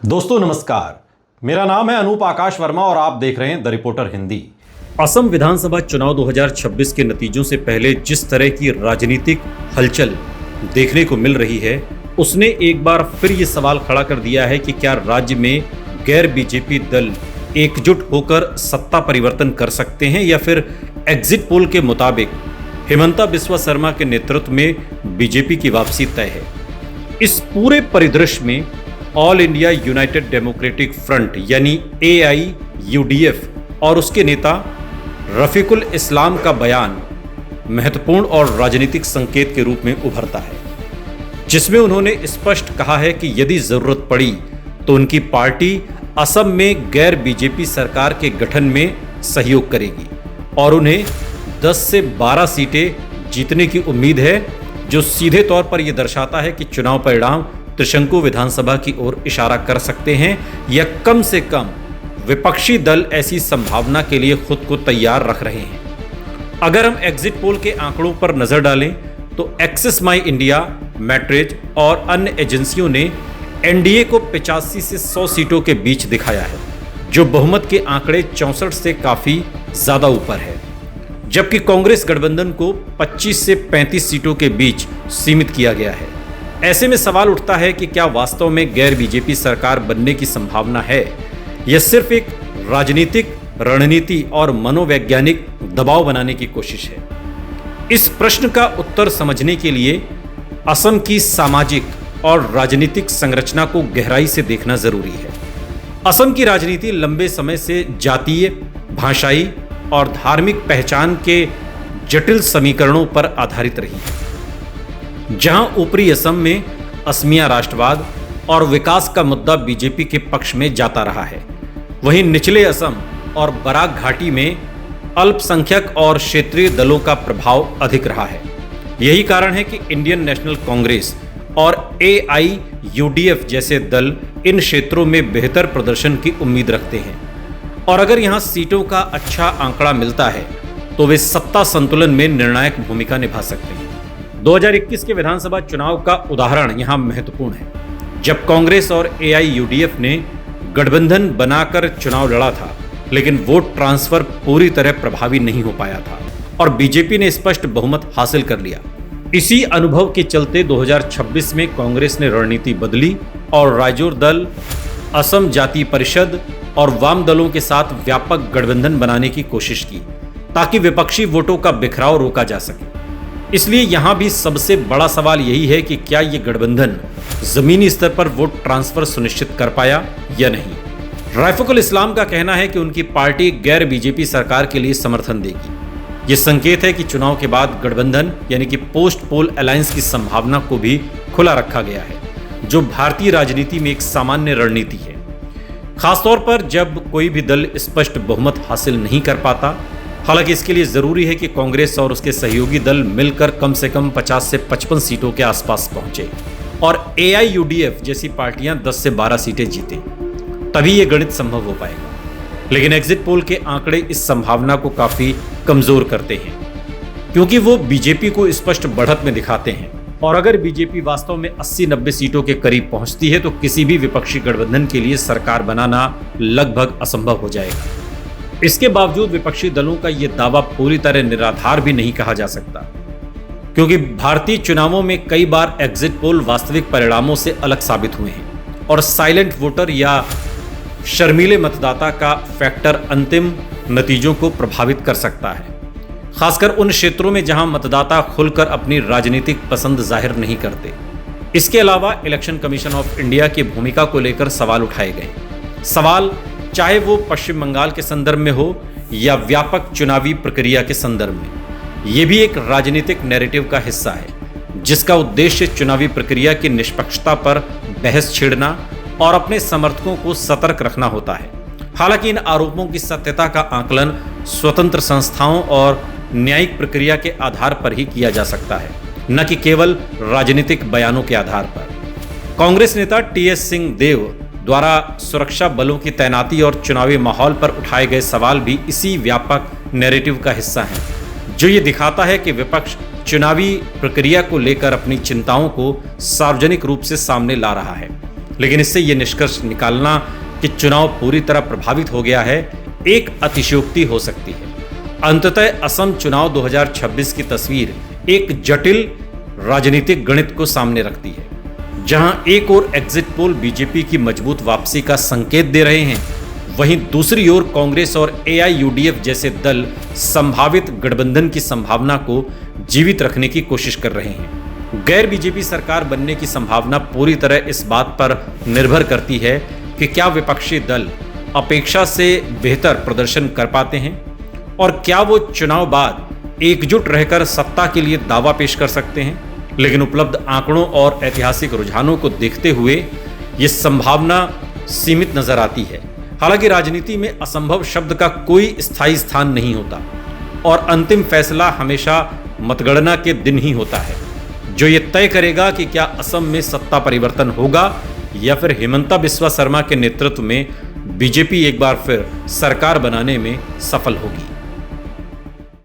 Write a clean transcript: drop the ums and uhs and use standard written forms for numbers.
दोस्तों नमस्कार, मेरा नाम है अनूप आकाश वर्मा और आप देख रहे हैं द रिपोर्टर हिंदी। असम विधानसभा चुनाव 2026 के नतीजों से पहले जिस तरह की राजनीतिक हलचल देखने को मिल रही है, उसने एक बार फिर ये सवाल खड़ा कर दिया है कि क्या राज्य में गैर बीजेपी दल एकजुट होकर सत्ता परिवर्तन कर सकते हैं या फिर एग्जिट पोल के मुताबिक हिमंता बिस्वा शर्मा के नेतृत्व में बीजेपी की वापसी तय है। इस पूरे परिदृश्य में all India United democratic front यानी AIUDF और उसके नेता रफीकुल इस्लाम का बयान महत्वपूर्ण और राजनीतिक संकेत के रूप में उभरता है, जिसमें उन्होंने स्पष्ट कहा है कि यदि जरूरत पड़ी तो उनकी पार्टी असम में गैर बीजेपी सरकार के गठन में सहयोग करेगी और उन्हें 10 से 12 सीटें जीतने की उम्मीद है, जो सीधे तौर पर यह दर्शाता है कि चुनाव परिणाम त्रिशंकु विधानसभा की ओर इशारा कर सकते हैं या कम से कम विपक्षी दल ऐसी संभावना के लिए खुद को तैयार रख रहे हैं। अगर हम एग्जिट पोल के आंकड़ों पर नजर डालें तो एक्सिस माई इंडिया, मैट्रिज और अन्य एजेंसियों ने एनडीए को 85 से 100 सीटों के बीच दिखाया है, जो बहुमत के आंकड़े 64 से काफी ज्यादा ऊपर है, जबकि कांग्रेस गठबंधन को 25 से 35 सीटों के बीच सीमित किया गया है। ऐसे में सवाल उठता है कि क्या वास्तव में गैर बीजेपी सरकार बनने की संभावना है या सिर्फ एक राजनीतिक रणनीति और मनोवैज्ञानिक दबाव बनाने की कोशिश है। इस प्रश्न का उत्तर समझने के लिए असम की सामाजिक और राजनीतिक संरचना को गहराई से देखना जरूरी है। असम की राजनीति लंबे समय से जातीय, भाषाई और धार्मिक पहचान के जटिल समीकरणों पर आधारित रही है। जहां ऊपरी असम में असमिया राष्ट्रवाद और विकास का मुद्दा बीजेपी के पक्ष में जाता रहा है, वहीं निचले असम और बराक घाटी में अल्पसंख्यक और क्षेत्रीय दलों का प्रभाव अधिक रहा है। यही कारण है कि इंडियन नेशनल कांग्रेस और AIUDF जैसे दल इन क्षेत्रों में बेहतर प्रदर्शन की उम्मीद रखते हैं और अगर यहां सीटों का अच्छा आंकड़ा मिलता है तो वे सत्ता संतुलन में निर्णायक भूमिका निभा सकते हैं। 2021 के विधानसभा चुनाव का उदाहरण यहां महत्वपूर्ण है, जब कांग्रेस और AIUDF ने गठबंधन बनाकर चुनाव लड़ा था, लेकिन वोट ट्रांसफर पूरी तरह प्रभावी नहीं हो पाया था और बीजेपी ने स्पष्ट बहुमत हासिल कर लिया। इसी अनुभव के चलते 2026 में कांग्रेस ने रणनीति बदली और राइजोर दल, असम जातीय परिषद और वाम दलों के साथ व्यापक गठबंधन बनाने की कोशिश की, ताकि विपक्षी वोटों का बिखराव रोका जा सके। इसलिए यहां भी सबसे बड़ा सवाल यही है कि क्या ये गठबंधन जमीनी स्तर पर वोट ट्रांसफर सुनिश्चित कर पाया या नहीं। रफीकुल इस्लाम का कहना है कि उनकी पार्टी गैर बीजेपी सरकार के लिए समर्थन देगी। ये संकेत है कि चुनाव के बाद गठबंधन यानी कि पोस्ट पोल अलायंस की संभावना को भी खुला रखा गया है, जो भारतीय राजनीति में एक सामान्य रणनीति है, खासतौर पर जब कोई भी दल स्पष्ट बहुमत हासिल नहीं कर पाता। हालांकि इसके लिए जरूरी है कि कांग्रेस और उसके सहयोगी दल मिलकर कम से कम 50 से 55 सीटों के आसपास पहुंचे और AIUDF जैसी पार्टियां 10 से 12 सीटें जीते, तभी यह गणित संभव हो पाएगा। लेकिन एग्जिट पोल के आंकड़े इस संभावना को काफी कमजोर करते हैं, क्योंकि वो बीजेपी को स्पष्ट बढ़त में दिखाते हैं और अगर बीजेपी वास्तव में 80-90 सीटों के करीब पहुंचती है तो किसी भी विपक्षी गठबंधन के लिए सरकार बनाना लगभग असंभव हो जाएगा। इसके बावजूद विपक्षी दलों का यह दावा पूरी तरह निराधार भी नहीं कहा जा सकता, क्योंकि भारतीय चुनावों में कई बार एग्जिट पोल वास्तविक परिणामों से अलग साबित हुए हैं और साइलेंट वोटर या शर्मीले मतदाता का फैक्टर अंतिम नतीजों को प्रभावित कर सकता है, खासकर उन क्षेत्रों में जहां मतदाता खुलकर अपनी राजनीतिक पसंद जाहिर नहीं करते। इसके अलावा इलेक्शन कमीशन ऑफ इंडिया की भूमिका को लेकर सवाल उठाए गए। सवाल चाहे वो पश्चिम बंगाल के संदर्भ में हो या व्यापक चुनावी प्रक्रिया के संदर्भ में, ये भी एक राजनीतिक नैरेटिव का हिस्सा है, जिसका उद्देश्य चुनावी प्रक्रिया की निष्पक्षता पर बहस छेड़ना और अपने समर्थकों को सतर्क रखना होता है। हालांकि इन आरोपों की सत्यता का आकलन स्वतंत्र संस्थाओं और न्यायिक प्रक्रिया के आधार पर ही किया जा सकता है, न कि केवल राजनीतिक बयानों के आधार पर। कांग्रेस नेता TS सिंहदेव द्वारा सुरक्षा बलों की तैनाती और चुनावी माहौल पर उठाए गए सवाल भी इसी व्यापक नैरेटिव का हिस्सा हैं, जो ये दिखाता है कि विपक्ष चुनावी प्रक्रिया को लेकर अपनी चिंताओं को सार्वजनिक रूप से सामने ला रहा है। लेकिन इससे यह निष्कर्ष निकालना कि चुनाव पूरी तरह प्रभावित हो गया है एक अतिशयोक्ति हो सकती है। अंततः असम चुनाव 2026 की तस्वीर एक जटिल राजनीतिक गणित को सामने रखती है, जहां एक ओर एग्जिट पोल बीजेपी की मजबूत वापसी का संकेत दे रहे हैं, वहीं दूसरी ओर कांग्रेस और AIUDF जैसे दल संभावित गठबंधन की संभावना को जीवित रखने की कोशिश कर रहे हैं। गैर बीजेपी सरकार बनने की संभावना पूरी तरह इस बात पर निर्भर करती है कि क्या विपक्षी दल अपेक्षा से बेहतर प्रदर्शन कर पाते हैं और क्या वो चुनाव बाद एकजुट रहकर सत्ता के लिए दावा पेश कर सकते हैं। लेकिन उपलब्ध आंकड़ों और ऐतिहासिक रुझानों को देखते हुए ये संभावना सीमित नजर आती है। हालांकि राजनीति में असंभव शब्द का कोई स्थायी स्थान नहीं होता और अंतिम फैसला हमेशा मतगणना के दिन ही होता है, जो ये तय करेगा कि क्या असम में सत्ता परिवर्तन होगा या फिर हिमंता बिस्वा शर्मा के नेतृत्व में बीजेपी एक बार फिर सरकार बनाने में सफल होगी।